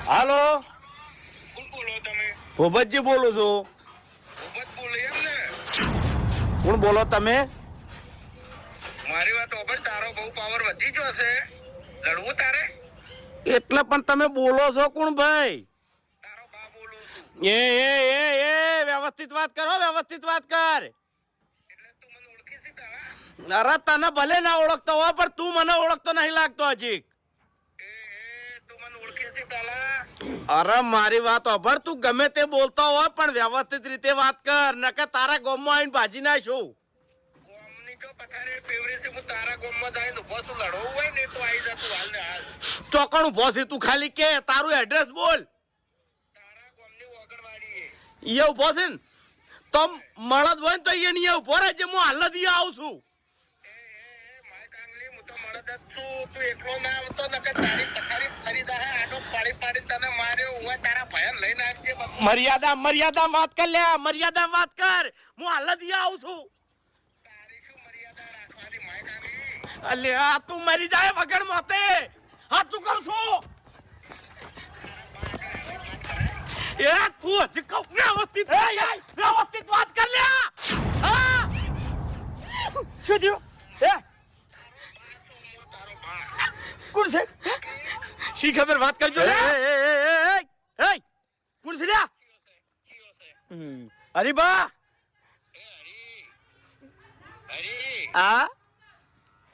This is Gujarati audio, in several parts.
હાલો, કોણ બોલો તમે? ભૂપતજી બોલું છું. ભૂપત બોલે એમ ને? કોણ બોલો તમે? મારી વાત ઓબર, તારો બહુ પાવર વધી ગયો છે. લડવું તારે? એટલે પણ તમે બોલો છો કોણ ભાઈ? તારો બા બોલું છું. એ વ્યવસ્થિત વાત કરો, વ્યવસ્થિત વાત કર. એટલે તું મને ઓળખી છે તારા? અરે તને ભલે ના ઓળખતો હોય પણ તું મને ઓળખતો નહીં લાગતો હજી. તું મને ઓળખી છે તારા? અરે મારી વાત સાંભળ, તું ગમે તે બોલતો હોય પણ વ્યવસ્થિત રીતે વાત કર, નકર તારા ગામમાં આવીને ભાજી નાખું. ગોમની જો પથારે ફેવરે છે, હું તારા ગોમમાં જઈને ઉભો છું. લડવું હોય ને તો આવી જા તું હાલ ને હાલ. ચોકણ ઉભો છે તું, ખાલી કે તારું એડ્રેસ બોલ. તારા ગોમની ઓગણવાડી એ ઉભો છે ને તો મળદ હોય ને તો એ નહીં ઉભો રહે, હું હાલ જ આવું છું. માય કાંગલી, હું તો મળદ જ છું. તું એકલો ના આવતો નકર તારી પથારી ફરી જાય. આડો પાડી તને માર્યો હોય. તારા ભયન લઈને આવજે બધું. મર્યાદા વાત કર લે, મર્યાદા વાત કર. હું હાલ જ આવું છું. તારી શું મર્યાદા રાખવાની માય કાંગલી? અલ્યા તું મરી જાય વગર મોતે. હાચું કહું છું. એ તું હજી કહું વ્યવસ્થિત વાત કર લે. હા શું થયું? તારો બા કોણ છે? શી ખબર, વાત કરજો લે. કોણ છે લ્યા? કયો છે? અરે બા. હરી આ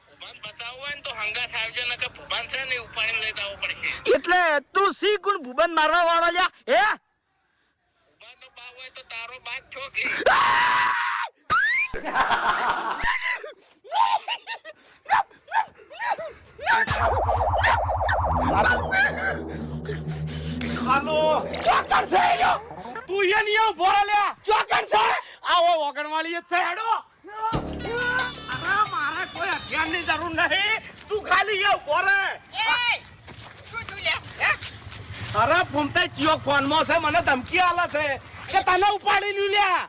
ભૂભાન બતાવવું હોય ને તો હંગા થાવજો, નકર ભૂભાન છે ને ઉપાડીને લઈ જવો પડશે. એટલે તું સી કોણ ભૂબન મારવા વાળો લ્યા? હે ભૂભાનનો બા હોય તો તારો બા જ છો કે? હાલો ચોકડ છે લ્યો. તું એ નહીં ઉભો રહે લ્યા. ચોકડ છે. આવો ઓગણવાળી જ છે. હેડો. અરે મારે કોઈ અધ્યાનની જરૂર નહીં. તું ખાલી એ ઉભો રહે. અરે ફૂમતા ચિયો ફોનમાં છે, મને ધમકી આલે છે કે તને ઉપાડી લ્યું લ્યા.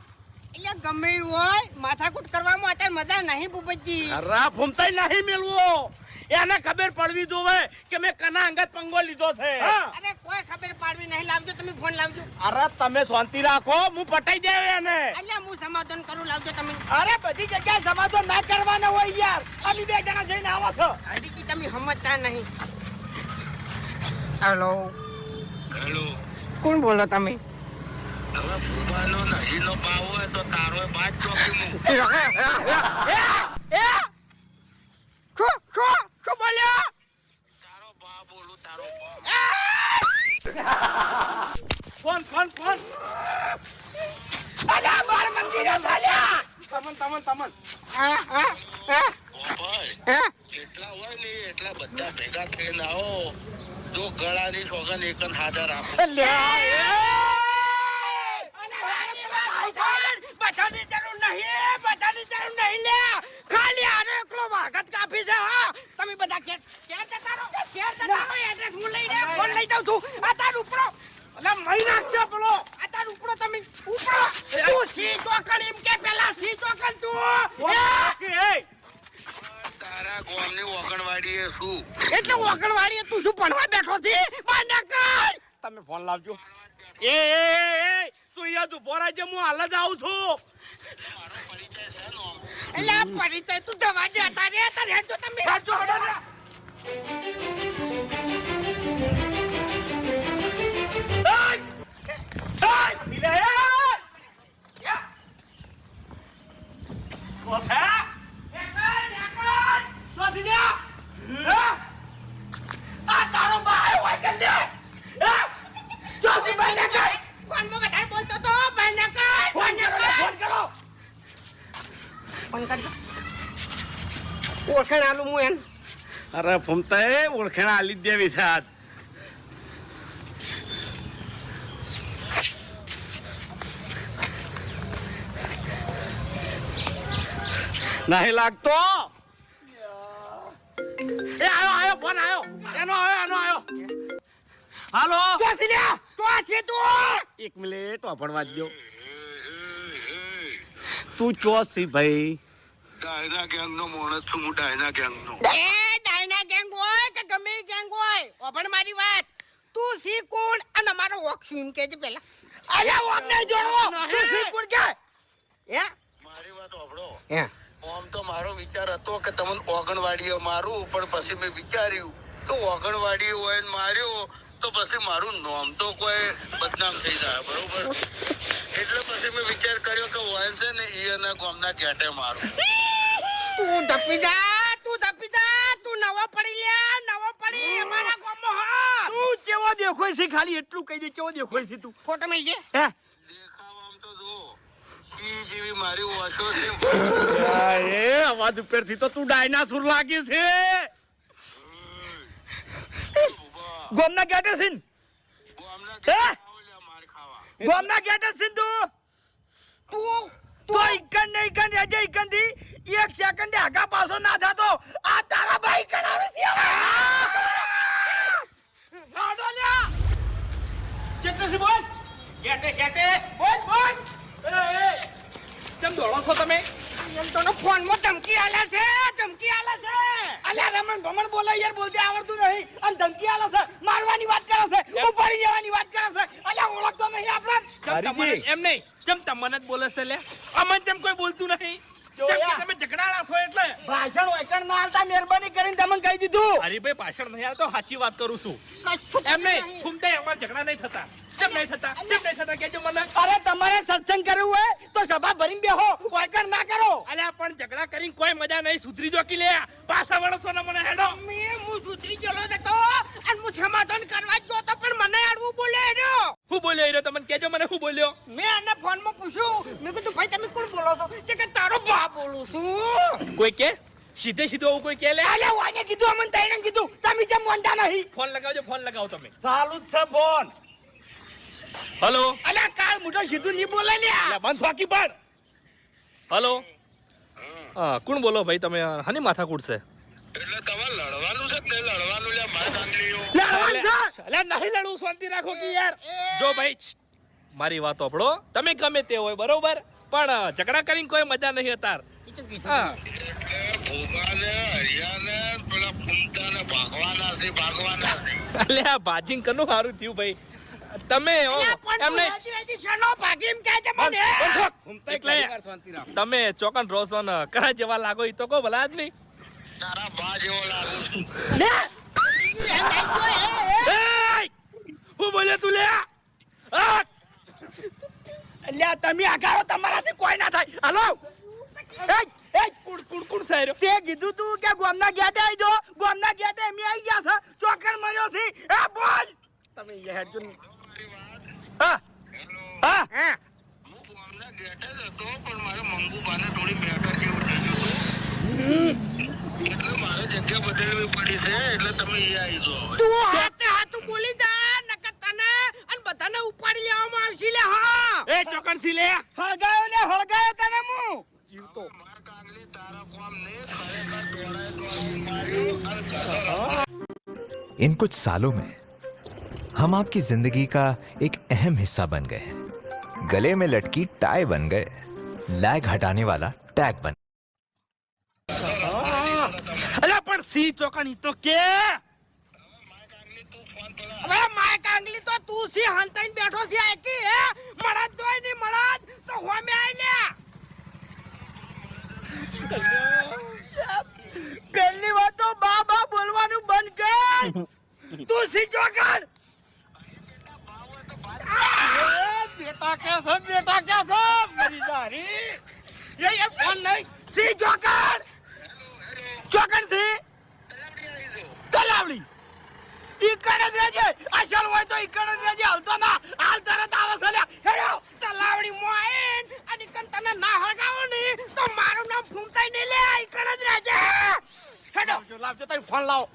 એટલે ગમે એવું હોય માથાકૂટ કરવામાં અત્યારે મજા નહીં ભૂપતજી. અરે ફૂમતા નહીં મેલવો. એને ખબર પડવી જોવે કે મેં કના અંગત પંગો લીધો છે. અરે કોઈ ખબર પાડવી નહીં. લાવજો તમે ફોન લાવજો. અરે તમે શાંતિ રાખો, હું પટાઈ દે એને. એટલે હું સમાધાન કરું. લાવજો તમે. અરે બધી જગ્યાએ સમાધાન ના કરવાના હોય યાર. અમે બે જણા જઈને આવો છો. હરીજી તમે સમજતા નહીં. હેલો, હેલો, કોણ બોલો તમે? હવે ભૂભાનો નજીનો બા હોય તો તારો બા જ ચોકી હું. શું બોલ્યો? તારો બા બોલું, તારો બા. કોણ અલ્યા બાર મંદિરે ચાલ્યા. તમન હા ભાઈ જેટલા હોય ને એટલા બધા ભેગા થઈને આવો. જો ગળાની સોગન એક જ હાજર આપો. બધાની જરૂર નહીં લે. ખાલી આનો એકલો વાગત કાપી છે. હા તમે બધા ઘેર જતા રહો. એડ્રેસ હું લઈને ફોન લઈ જાઉં છું. આ તાર ઉપરો. અલા મહી નાખશે પેલો. આ તાર ઉપરો તમે ઉપરો. તું સી ચોકડ એમ કે પેલા સી ચોકડ તું. તારા ગોમની ઓગણવાડી એ શું? એટલે ઓગણવાડીએ તું શું ભણવા બેઠો છે? બહાર નીકળ. તમે ફોન લાવજો. એ તું અહીંયા જ ઉભો રહેજે, હું હાલ જ આવું છું. મારો પરિચય છે નો. એટલે આ પરિચય તું જવા દે. તારે હેડજો તમે. ફોનમાં વધારે બોલતો તો. બહાર નીકળ. ફોન કરજો. ઓળખાણ આલું હું એમ. અરે ફૂમતા ઓળખાણ આલી જ દેવી છે આજ. નહીં લાગતો. એ આયો ફોન આયો. એનો આયો. હાલો. તો છે તું. એક મિનિટ વાપરવા દો. તું ચોસી ભાઈ? ડાયના ગેંગ નો માણસ છું હું. ડાયના ગેંગ નો. એ ડાયના ગેંગ હોય કે ગમે ગેંગ હોય, ઓભણ મારી વાત. તું તું સી કોણ અને અમારો વોક શું એમ કહેજે પેલા અલ્યા વોક નહીં જોડવો તું સી કોણ કે હે મારી વાત સાંભળો હે આમ તો મારો વિચાર હતો કે તમને ઓગણવાડીએ મારું પણ પછી મેં વિચાર્યું તો ઓગણવાડીએ હોય ને માર્યો તો પછી મારું નામ તો કોઈ બદનામ થઈ જાય બરોબર એટલે પછી મેં વિચાર કર્યો કે હોય છે ને એના ગામના ઘેટે મારું તું ધપી જા તું નવો પડી લ્યા નવો પડી અમારા ગામમાં હા તું કેવો દેખોય છે ખાલી એટલું કહી દે કેવો દેખોય છે તું ફોટો મેલ છે હે દેખાવામાં તો જો ઈ જેવી મારી ઓછો છે એ અવાજ ઉપરથી તો તું ડાયનાસોર લાગે છે ગોમના ગેટે સિન ગામના હે? માર ખાવા ગોમના ગેટે સિન તું તો ઇકન ને ઇકન રેજે ઇકન થી એક સેકન્ડ આગા પાછો ના થાતો આ તારા ભાઈ કણાવે છે સાડો લ્યા ચેટલે છે બોલ ગેટે બોલ એ ચમ દોડો છો તમે એમ તો ફોન માં ધમકી આલે છે અલ્યા રમણ ભમણ બોલે યાર બોલતે આવડતું નહીં અને ધમકી આલે છે મારવાની વાત કરે છે ઉપાડી જવાની વાત કરે છે અલ્યા ઓળખતો નહીં આપણે એમ નહીં ચમ તમને જ બોલે છે લે અમન ચમ કોઈ બોલતું નહીં ચમ કે તમે ઝઘડાળા છો એટલે ભાષણ ઓયકણ ના આલતા મહેરબાની કરીને તમને કહી દીધું અરે ભાઈ ભાષણ નહીં આવતો સાચી વાત કરું છું કશું એમ નહીં ફૂમતે અમાર ઝઘડા નહીં થતા ચમ નહીં થતા કેજો મને અરે તમારે સત્સંગ કરવું હોય તો સભા ભરીને બેહો ઓયકણ ના કરો અલ્યા પણ ઝઘડા કરીને કોઈ મજા નહીં સુધરી જો કે લે પાછા વળસો ને મને હેડો હું સુધરી ગયેલો હતો અને હું સમાધાન કરવા જ ગયો તો પણ મને આડવું બોલે રહ્યો હું બોલ્યો હીરો તમને કેજો મને હું બોલ્યો મેં એને ફોનમાં પૂછ્યું મેં કીધું ભાઈ તમે કોણ બોલો છો કે તારો બા બોલું છું કોઈ કે સીધે સીધું આવું કોઈ કે લે અલ્યા વાને કીધું અમને તઈને કીધું તમે જેમ મોંડા નહીં ફોન લગાવો તમે ચાલુ જ છે ફોન હલો અલ્યા કાલ મોટો સીધું નહીં બોલે લ્યા અલ્યા બંધ ફાકી પણ હલો હા કોણ બોલો ભાઈ તમે હની માથા કૂટશે એટલે તમારે લડવાનું છે કે નહીં લડવાનું લે માર કાંગલીઓ લડવાનું છે અલ્યા નહીં લડવું શાંતિ રાખો કે યાર જો ભાઈ મારી વાત સાંભળો તમે ગમે તે હોય બરોબર પણ ઝઘડા કરીને કોઈ મજા નહીં અતાર એ તો કીધું હા ભોગાને હરિયાને પેલા ફૂમતાને ભાગવાના છે અલ્યા ભાજીન કનું સારું થયું ભાઈ તમે હો, અલ્યા, પણ એમ તું નહીં રાજી શેનો ભાગી એમ કહે છે મને એટલે તમે ચોકન રોશો ને કરા જેવા લાગો એ તો કહો ભલા આદમી તારા બા જેવો લાગુ છું લે એય! હું બોલે તું લે આ! અલ્યા તમે આગારો તમારાથી કોઈ ના થાય હાલો એ કુણ સાયરો તે કીધું તું કે ગોમના ગેટે આવી જો ગોમના ગેટે અમે આવી ગયા છે ચોકન મર્યો છે એ બોલ તમે એ હેડજો હા હા હા હું ગામના ગેટે જ હતો પણ મારે મંગુબાને થોડી મેટર જેવું થઈ ગયું એટલે મારે જગ્યા બદલવી પડી છે એટલે તમે એ આવી જાઓ હવે. તું હાથે હાથું બોલી જા નકર તને અને બધાને ઉપાડી લેવામાં આવશે લે હા એ ચોકન સી લે હળગાયો તને હું જીવતો માર કાંગલી તારા કોમ ને ખરેખર દોડાય માર્યો અને ગાધો इन कुछ सालों में हम आपकी जिंदगी का एक अहम हिस्सा बन गए हैं गले में लटकी टाई बन गए लैग हटाने वाला टैग बन અલ્યા પણ સી ચોકન ઈ તો કે હવે માય કાંગલી તો તું સી હંતાઈને બેઠો છે આકી હે મળદ દોય ની મળદ તો હોમે આઈ લે પહેલી વાત તો બા બોલવાનું બંધ કર તું સીજો કર બેટા કે છે મારી દારી એ ફોન નહીં સીજો કર ચોકન થી તલાવડી ઈકડ જ રહેજે અસલ હોય તો ઈકડ જ રહેજે હાલતો ના હાલ તરત આવે છે લ્યા હેડો તલાવડી મોઈન અને કન તને ના હળગાવો ને તો મારું નામ ફૂમતાઈ ને લે ઈકણ જ રહેજે હેડો લાવજો તમે ફોન લાવો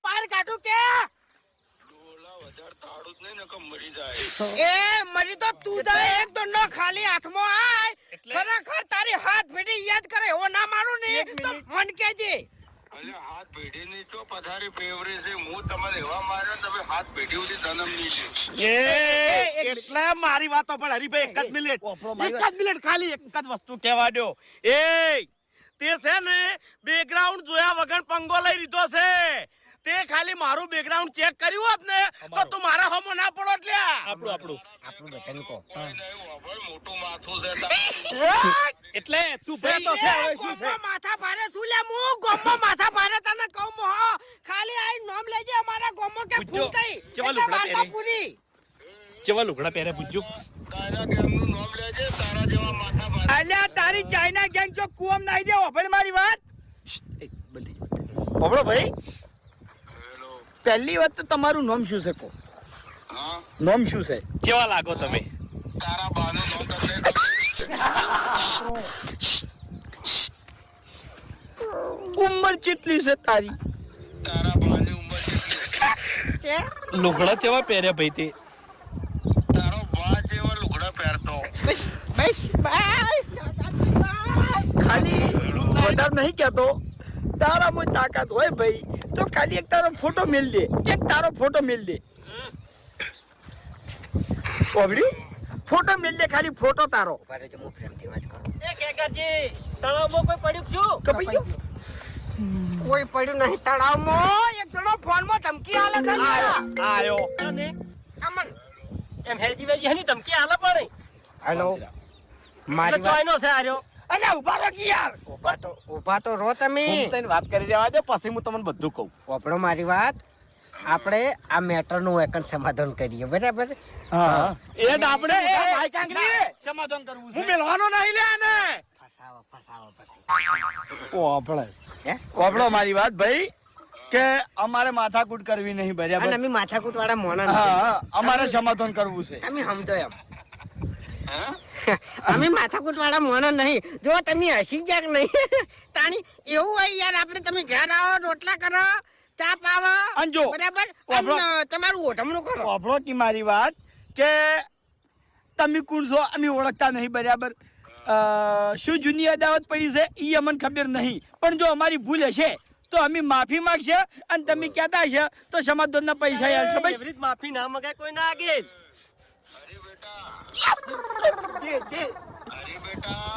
પાર કાઢું કે ડોલા વધારે તાળું જ નહીં ને કે મરી જાય એ મરી તો તું તો એક દંડો ખાલી હાથમાં આય ખરેખર તારી હાથ ભેડી યાદ કરે એવો ના મારું ને તો મન કેજે અલે હાથ પેઢીની તો પથારી ફેવરે છે હું તમને એવા માર્યો તમે હાથ પેઢી સુધી જન્મની છે એટલે મારી વાતો પણ હરીભાઈ એક જ મિનિટ ખાલી એક જ વસ્તુ કહેવા દો એ તે છે ને બેકગ્રાઉન્ડ જોયા વગર પંગો લઈ લીધો છે. તે ખાલી મારું બેકગ્રાઉન્ડ ચેક કર્યું હોત ને તો તું મારા હમો ના પડો એટલે. આપણું બધાનું કહો. મોટું માથું છે એટલે તું ભાઈ તો છે, હવે શું છે? ગોમમાં માથા ભારે શું લે હું ગોમમાં માથા ભારે તને કહું મો ખાલી આઈ નામ લેજે અમારા ગોમમાં કે પૂછજો. ફૂલ થઈ ચેવા એટલે લુગડા વાર્તા પહેરે? પૂરી. ચેવા લુગડા પહેરે પૂછજો. તારા ગેમનું નામ લેજે, તારા જેવા માથા ભારે. અલ્યા તારી ચાઇના ગેંગ જો કુવમ નાઈ દે ઓભળ મારી વાત. ઓબળો ભાઈ, હેલો. પહેલી વાત તો તમારું નામ શું છે કો? હા, નામ શું છે? ચેવા લાગો તમે? તારા બાનું નામ તમને ઉંમર કેટલી છે તારી? તારા બાની ઉંમર કેટલી? લુગડા ચેવા પહેરે ભાઈ તે? તારો બા જેવા લુગડા પહેરતો. ખાલી વધારે નહીં કહેતો. તારામાં તાકાત હોય ભાઈ તો ખાલી એક તારો ફોટો મેલ દે. એક તારો ફોટો મેલ દે. ઓબડી ફોટો મેલ દે, ખાલી ફોટો તારો. કપાઈ ગયો? કોઈ પડ્યું નહીં તળાવમાં. એક જણો ફોનમાં ધમકી આલે છે. આયો. અમન હેલો મારી વાત. અલ્યા ઉભા રહો કે યાર. ઉભા તો રહો તમે. હું તને વાત કરી દેવા દે, પછી હું તમને બધું કહું. વાપરો મારી વાત. આપણે આ મેટર નું એકન સમાધાન કરીએ, બરાબર? હા, એ જ આપણે ભાઈ કાંગરી સમાધાન કરવું હું મેલવાનો નહીં લે આને. ફસાવો પછી. ઓપળે હે? ઓપળો મારી વાત ભાઈ કે અમારે માથાકૂટ કરવી નહીં અને બરાબર. અમે માથાકૂટ વાળા મોણા નથી. હા, અમારે સમાધાન કરવું છે. તમે સમજો એમ. હા? અમે માથાકૂટ વાળા મોણા નહીં. જો તમે હસી ગયા કે નહીં તાણી એવું હોય યાર. આપણે તમે ઘર આવો, રોટલા કરો, ચા પાવો, અને જો, બરાબર, વાપરો. અને તમારું ઓઢમણું કરો. ઓપળો કે મારી વાત કે તમે કોણ છો અમે ઓળખતા નહીં બરાબર. શું જૂની અદાવત પડી છે એ અમને ખબર નહીં, પણ જો અમારી ભૂલ હશે તો અમે માફી માંગશે અને તમે કહેતા હશે તો સમાધાનના પૈસા યાર બસ. માફી ના મગાય કોઈ ના આગે. હરી બેટા, હરી બેટા,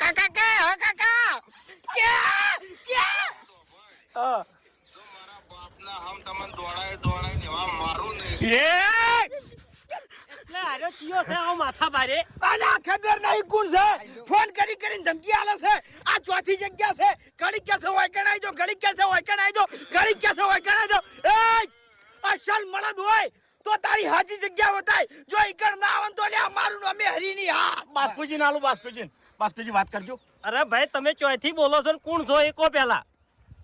કાકા કે કાકા હા. જો મારા બાપના હમ તમને દોડાય એવા મારું નહીં. એ આના ખબર નહીં કોણ છે. ફોન કરી કરીને ધમકી આલે છે. આ ચોથી જગ્યા છે. ઘડી કે છે હોય કણાઈ જો, ઘડી કે છે હોય કણાઈ જો, ઘડી કે છે હોય કણાઈ જો. એ અસલ મળદ હોય તો તારી હાજી જગ્યા બતાય. જો ઈકર ના આવન તો લે મારું નામ હરીની. હા, બાસ્પુજી નાલું, બાસ્પુજી વાત કરજો. અરે ભાઈ તમે ચોથી બોલો છો ને કોણ છો એ કો પેલા?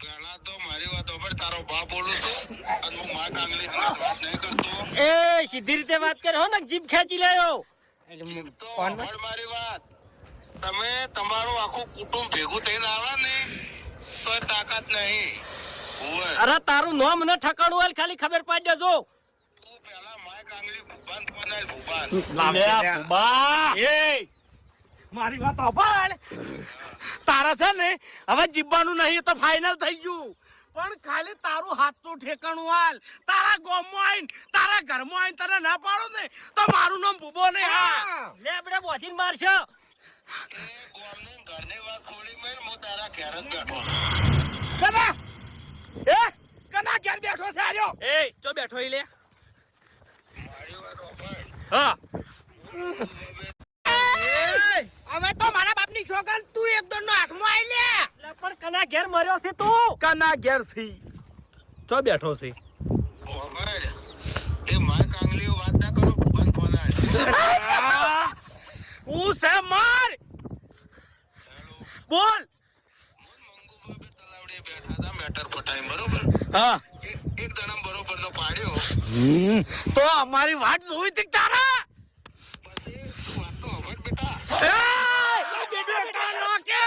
પહેલા તો મારી વાત ઉપર તારો બાપ બોલું છું અને હું માં કાંગલી સાથે વાત નહીં કરતો. એ સીધી રીતે વાત કરે હો ને જીભ ખેંચી લેયો. તો સાંભળ મારી વાત. તમે તમારું આખું કુટુંબ ભેગું થઈને આવે ને તો એ તાકાત નહીં. ઓય, અરે તારું નામ ને ઠકાણું હોય ખાલી ખબર પાડી દેજો. તું પહેલા માય કાંગલી ભૂબાન બનાય, ભૂબાન. લે બા. એ મારી વાત સાંભળ. તારા છે ને હવે જીવવાનું નહીં, તો ફાઇનલ થઈ ગયું. પણ ખાલી તારું હાથું ઠેકાણું હાલ. તારા ગામમાં આવીને તારા ઘરમાં આવીને તને ના પાડો ને તો મારું નામ ભૂબો નહીં. હા, લે આપણે બોધીને મારશો. એ ગોમની ઘરની વાત છોડી મેં હું તારા ઘેર જ બેઠો છું. કના કના ઘેર બેઠો છે આર્યો. એ ચો બેઠો ઈ લે. મારી વાત સાંભળ. હા હવે તો મારા બાપની છોકરા તું એક દોડ નો હાથમાં આવી લે. લે પણ કના ઘેર મર્યો છે તું? કના ઘેર થી ચો બેઠો છે? સાંભળ. એ માય કાંગલીઓ વાત ના કરો, ભૂબાન બનાય. હું છે માર. બોલ. મંગુબાબે તલાવડીએ બેઠા હતા મેટર પટાઈ, બરોબર? હા, એક દણમ બરોબર નો પાડ્યો. તો અમારી વાત જોઈ હતી તારા. પછી તું વાત તો સાંભળ બેટા. બેટા નો કે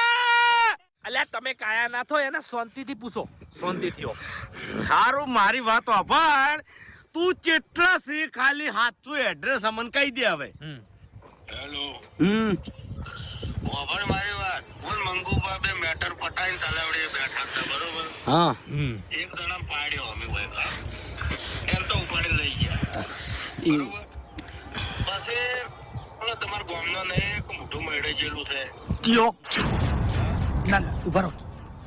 અલ્યા તમે કાયા ના થો એને શાંતિથી પૂછો. શાંતિથી. સારું, મારી વાત સાંભળ. તું ચેટલા સી ખાલી હાથું એડ્રેસ અમને કહી દે હવે. હેલો, હમ, સાંભળ મારી વાત. બોલ, મંગુબાબે મેટર પટાઈને તલાવડીએ બેઠા હતા, બરોબર? હા, એક દણમ પાડ્યો અમે ભાઈ. એમ તો ઉપાડી લઈ ગયા, બરોબર? પછી પેલો તમારા ગામનો ને એક મોટું મેળે જેલું છે. કયો? ના ના ઉભા રહો.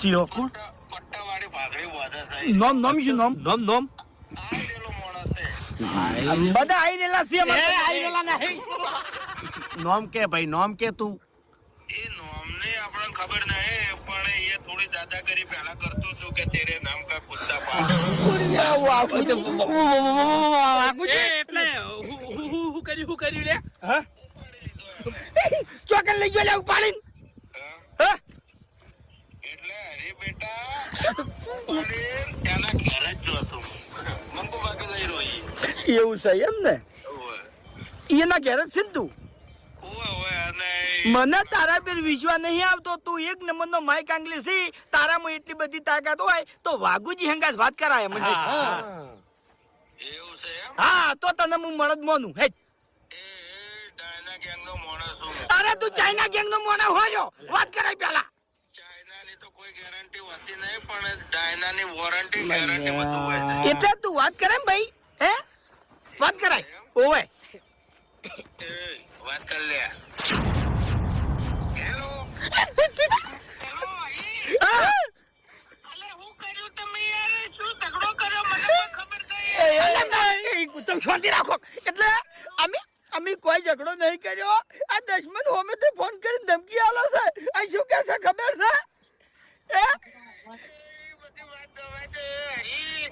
ચિયો કોણ પટ્ટાવાળી ભાગડી વાદા થાય નોમ શું નોમ નોમ આવેલો માણસ છે બધા આઈ રેલા છે આઈ રેલા નહીં નોમ કે ભાઈ નોમ કે તું એ નોમને આપણને ખબર નહીં પણ એ થોડી દાદાગીરી પહેલા કરતો છું કે તેરે નામ કા કુત્તા પાડો એટલે હું કર્યું લે ચોકન લઈ ગયો લે ઉપાડીને એટલે અરે બેટા પનીર એના ઘેર જ જોતું મંગુ બાકી લઈ રોઈ એવું છે એમ ને ઓવે એના ઘેર જ છે ને તું ઓવે અને મને તારા પર વિશ્વાસ નહીં આવતો તું એક નંબરનો માય કાંગલી છે તારામાં એટલી બધી તાકાત હોય તો વાઘુજી હંગાત વાત કરાય મને એવું છે એમ હા તો તને હું મળદ મોનું હે એ ડાયના ગેંગનો માણસ છું અરે તું ચાઇના ગેંગ નો મોના હોયો વાત કરાય પેલા ચાઇનાની તો કોઈ ગેરંટી હોતી નહીં પણ ડાયનાની વોરંટી ગેરંટી બધું હોય છે એટલે તું વાત કરે ને ભાઈ હે વાત કરાય ઓવે એ વાત કર લે હેલો હું કર્યું તમે યાર શું ઝઘડો કર્યો મને કોઈ ખબર નહીં તમે શાંતિ રાખો એટલે અમે કોઈ ઝઘડો નહીં કર્યો આ દશમન હોમેથી ફોન કરીને ધમકી આલો છે આ શું કે છે ખબર છે હે બધી વાત દવા દે હરી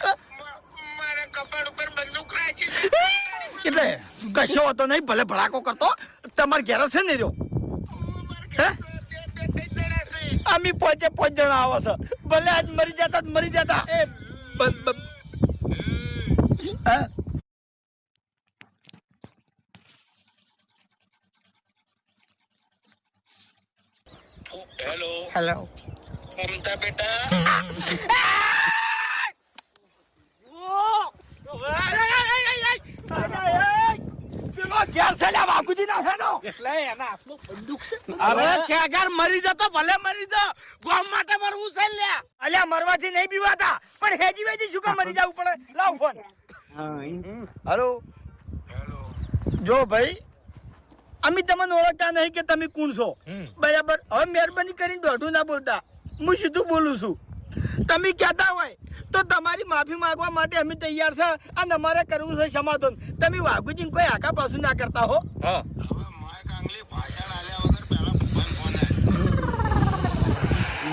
મારા કપાળ ઉપર બંદૂક રાખી એટલે કશો હતો નહીં ભલે ભડાકો કરતો તમારે ઘેર છે ને રહ્યો હે અમે પાંચ જણા આવો છે ભલે આજ મરી જતા એ હે હેલો હેલો મમતા બેટા એટલે એના હાથમાં બંદૂક છે અરે ક્યાં મરી જતો ભલે મરી જા ગોમ માટે મરવું છે લ્યા અલ્યા મરવાથી નહીં બીવાતા પણ હેજી વેજી શું કામ મરી જવું પડે લાવ ફોન હેલો હેલો જો ભાઈ અમે તમને ઓળખતા નહીં કે તમે કોણ છો બરાબર હવે મહેરબાની કરીને દોઢું ના બોલતા હું સીધું બોલું છું તમે કહેતા હોય તો તમારી માફી માંગવા માટે અમે તૈયાર છે અને અમારે કરવું છે સમાધાન તમે વાઘુજીને કોઈ આખા પાછું ના કરતા હો હા હવે માય કાંગલી ભાષણ આલ્યા વગર પહેલા ભગવાન કોને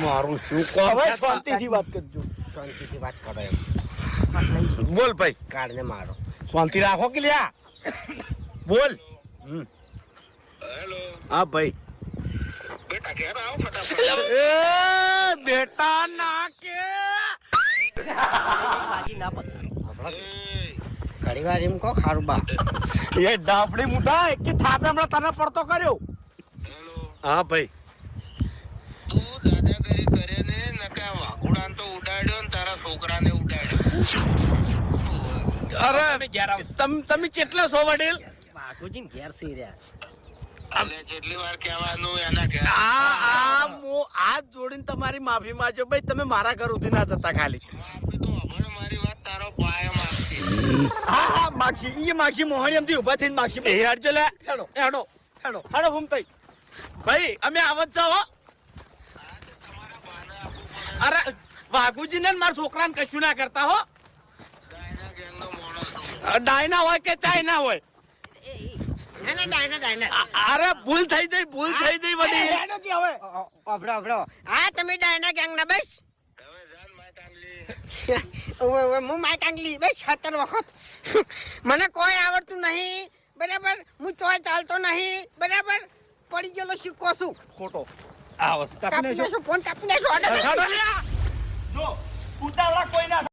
મારું શું કહો હવે શાંતિથી વાત કરજો શાંતિથી વાત કરો એમ બોલ ભાઈ કાળને મારો શાંતિ રાખો કે લ્યા બોલ હેલો હા ભાઈ બેટા ઘેર આવો ફટાફટ એ બેટા ના કે ઘણી વાર એમ કહો ખારું બા એ ડાફડી મુઢા કે થાપે હમણાં તને પડતો કર્યો હેલો હા ભાઈ તું દાદાગીરી કરે ને નકા વાઘુડાન તો ઉડાડ્યો ને તારા છોકરાને ઉડાડ્યો અરે તમે ઘેર આવો. તમે કેટલા છો વડીલ બાપુજી ઘેર સી રહ્યા એટલે જેટલી વાર કહેવાનું એના ઘેર હું હાથ જોડીને તમારી માફી માંગજો ભાઈ તમે મારા ઘર ઉધી ના જતા ખાલી માફી તો હવે મારી વાત તારો પાય માગતી હા માગશી મોહણી એમથી ઉભા થઈને માગશી એ હેડજો લે હેડો ભૂમ થઈ ભાઈ અમે આવત જાઓ અરે વાઘુજી ને મારા છોકરાને કશું ના કરતા હો ડાયના ગેંગનો માણસ છું. ડાયના હોય કે ચાઇના હોય ના ડાયના અરે ભૂલ થઈ જઈ બધી અભડો હા તમે ડાયના ગેંગ ના બસ હવે જાન માય કાંગલી ઓવે હું માય કાંગલી બસ 17 વખત મને કોઈ આવડતું નહીં બરાબર હું ચોય ચાલતો નહીં બરાબર પડી ગયેલો સિક્કો છું ખોટો આ વસ્તુ કાપી નાખો ફોન કાપી નાખો જો ઉતાવળા કોઈ ના